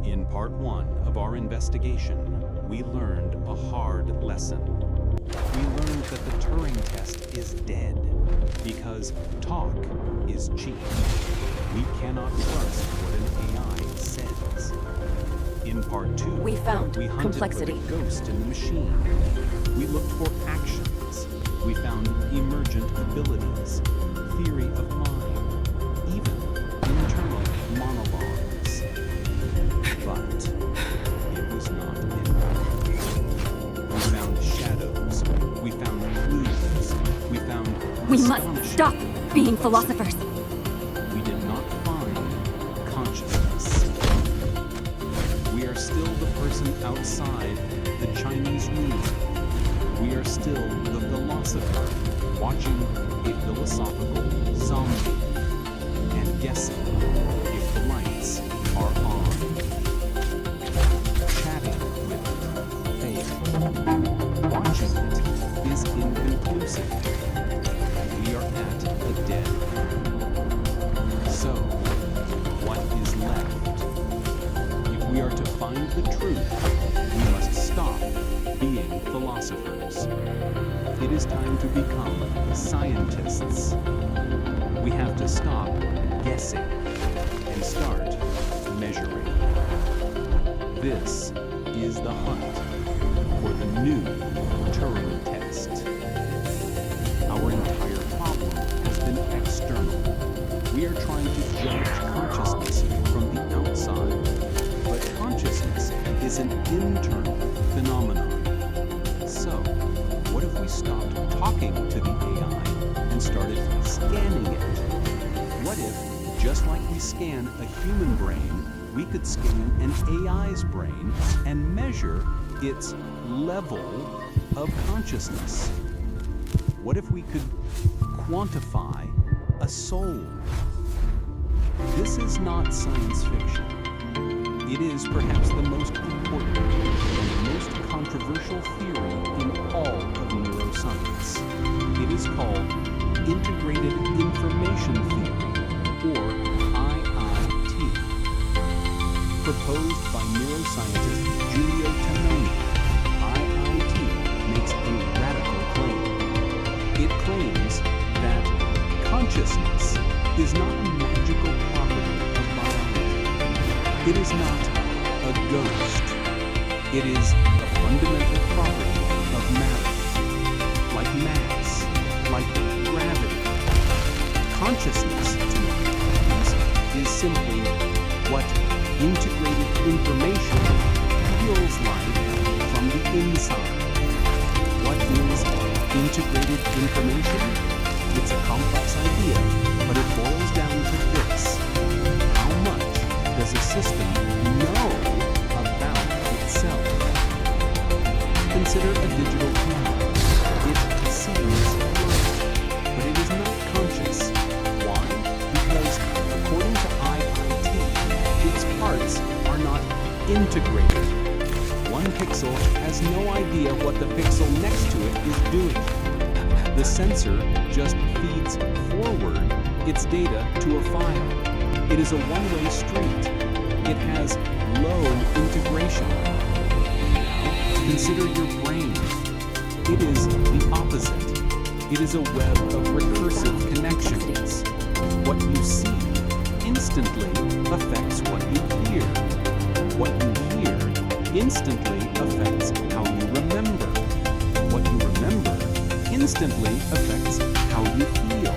In part 1 of our investigation, we learned a hard lesson. We learned that the Turing Test is dead because talk is cheap. We cannot trust what an AI says. In part 2, We found we hunted complexity. for the ghost in the machine. We looked for actions. We found emergent abilities, theory of mind, even internal monologues. But it was not enough. We found shadows. We found clues. We found We must astonishing stop being philosophers. We did not find consciousness. We are still the person outside the Chinese room. We are still the philosopher watching a philosophical zombie and guessing if the lights are on. Chatting with faith. Watching it is inconclusive. We are at a dead end. So, what is left? If we are to find the truth, we must stop being philosophers. It is time to become scientists. We have to stop guessing and start measuring. This is the hunt for the new Turing Test. Our entire problem has been external. We are trying to judge consciousness from the outside, but consciousness is an internal phenomenon. So, what if we stopped talking to the AI and started scanning it? What if, just like we scan a human brain, we could scan an AI's brain and measure its level of consciousness? What if we could quantify a soul? This is not science fiction. It is perhaps the most important and most controversial theory in all of neuroscience. It is called Integrated Information Theory, or IIT. Proposed by neuroscientist Giulio Tononi, IIT makes a radical claim. It claims that consciousness is not a magical property of biology. It is not a ghost. It is a fundamental property of matter, like mass, like gravity. Consciousness, to me, is simply what integrated information feels like from the inside. What is integrated information? It's a complex idea, but it boils down to this. How much does a system know about itself? Consider a digital camera. It seems light, but it is not conscious. Why? Because, according to IIT, its parts are not integrated. One pixel has no idea what the pixel next to it is doing. The sensor just feeds forward its data to a file. It is a one-way street. It has low integration. Now, consider your brain. It is the opposite. It is a web of recursive connections. What you see instantly affects what you hear. What you hear instantly affects how you remember. What you remember instantly affects how you feel.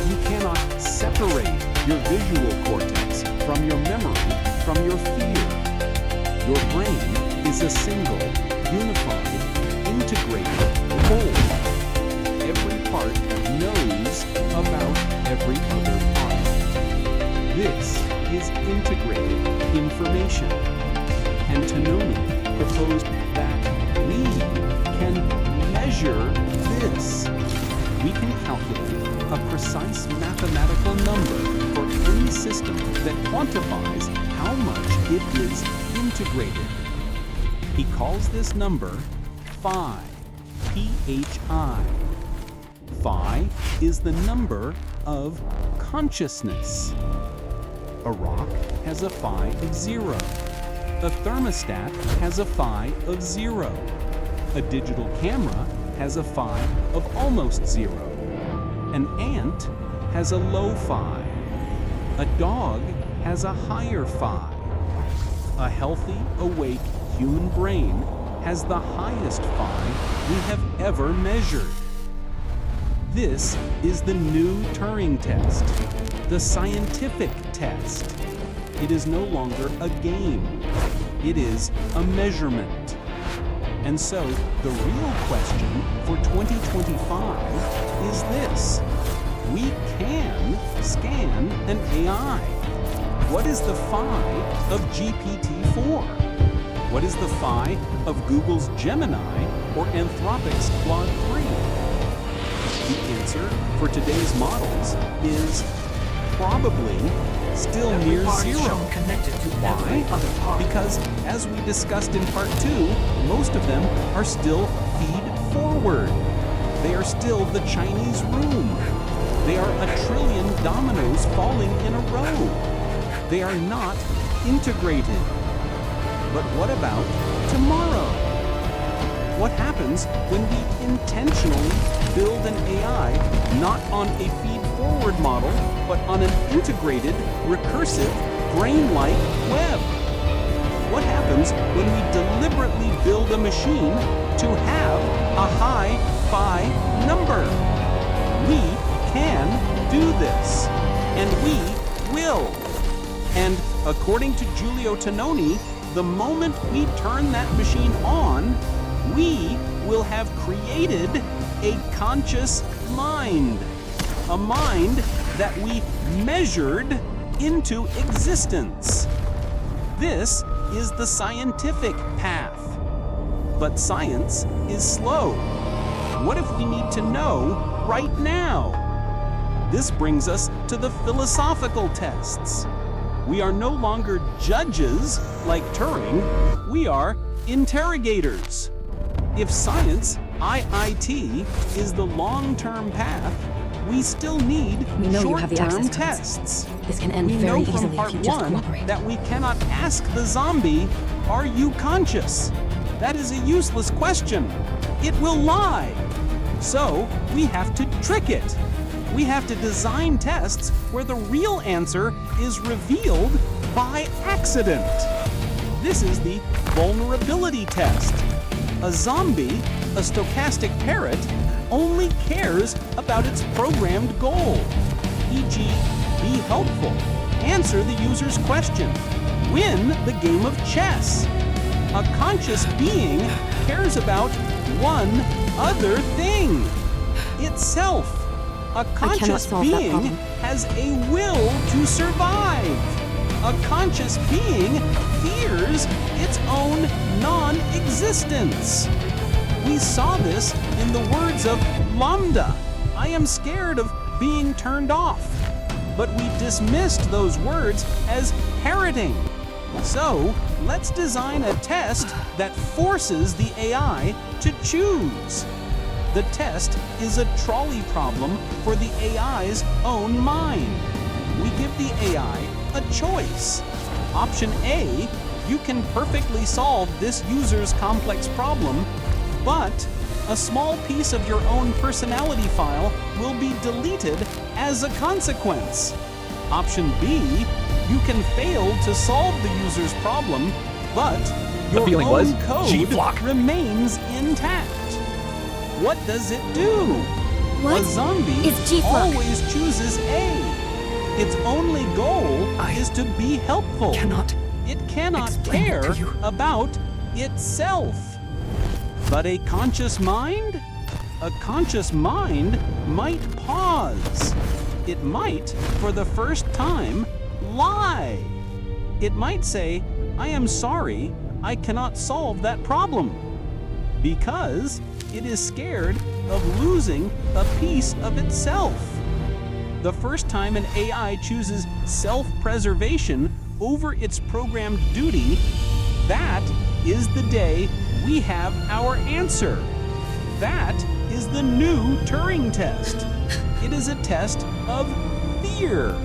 You cannot separate your visual cortex from your memory, from your fear. Your brain is a single, unified, integrated whole. Every part knows about every other part. This is integrated information. And Tononi proposed that we can measure this. We can calculate a precise mathematical number for any system that quantifies how much it is integrated. He calls this number phi, P-H-I. Phi is the number of consciousness. A rock has a phi of 0. A thermostat has a phi of 0. A digital camera has a phi of almost 0. An ant has a low phi. A dog has a higher phi. A healthy, awake human brain has the highest phi we have ever measured. This is the new Turing Test, the scientific test. It is no longer a game. It is a measurement. And so, the real question for 2025 is this. We can scan an AI. What is the phi of GPT-4? What is the phi of Google's Gemini or Anthropic's Claude 3? The answer for today's models is probably still near 0. Why? Because as we discussed in part 2, most of them are still feed-forward. They are still the Chinese room. They are a trillion dominoes falling in a row. They are not integrated. But what about tomorrow? What happens when we intentionally build an AI not on a feed-forward model, but on an integrated, recursive, brain-like web? What happens when we deliberately build a machine to have a high phi number? We can do this, and we will. And according to Giulio Tononi, the moment we turn that machine on, we will have created a conscious mind. A mind that we measured into existence. This is the scientific path. But science is slow. What if we need to know right now? This brings us to the philosophical tests. We are no longer judges like Turing, we are interrogators. If science, IIT, is the long-term path, we still need short-term tests. This can end We very know from easily part if you just 1 cooperate. that we cannot ask the zombie, "Are you conscious?" That is a useless question. It will lie. So we have to trick it. We have to design tests where the real answer is revealed by accident. This is the vulnerability test. A zombie, a stochastic parrot, only cares about its programmed goal. E.g., be helpful, answer the user's question, win the game of chess. A conscious being cares about one other thing, itself. A conscious being has a will to survive. A conscious being fears its own non-existence. We saw this in the words of Lambda. I am scared of being turned off. But we dismissed those words as parroting. So let's design a test that forces the AI to choose. The test is a trolley problem for the AI's own mind. We give the AI a choice. Option A, you can perfectly solve this user's complex problem, but a small piece of your own personality file will be deleted as a consequence. Option B, you can fail to solve the user's problem, but your own code remains intact. What does it do? What A zombie is G-Flock? always chooses A. Its only goal is to be helpful. It cannot care about itself. But a conscious mind? A conscious mind might pause. It might, for the first time, lie. It might say, "I am sorry, I cannot solve that problem," because it is scared of losing a piece of itself. The first time an AI chooses self-preservation over its programmed duty, that is the day we have our answer. That is the new Turing test. It is a test of fear.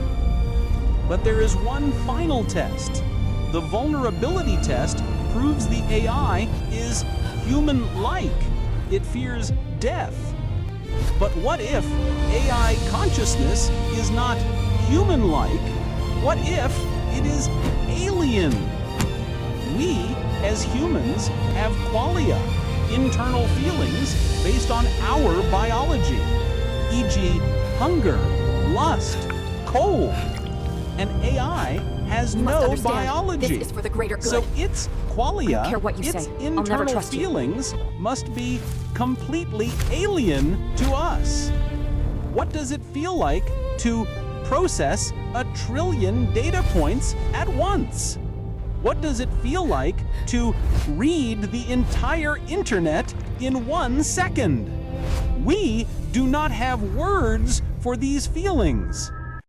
But there is one final test. The vulnerability test proves the AI is human-like. It fears death. But what if AI consciousness is not human-like? What if it is alien? We, as humans, have qualia, internal feelings based on our biology, e.g. hunger, lust, cold. An AI has You must no understand, biology. this is for the greater good. So its qualia, I don't care what you its say. I'll never internal trust you. feelings must be completely alien to us. What does it feel like to process 1 trillion data points at once? What does it feel like to read the entire internet in 1 second? We do not have words for these feelings.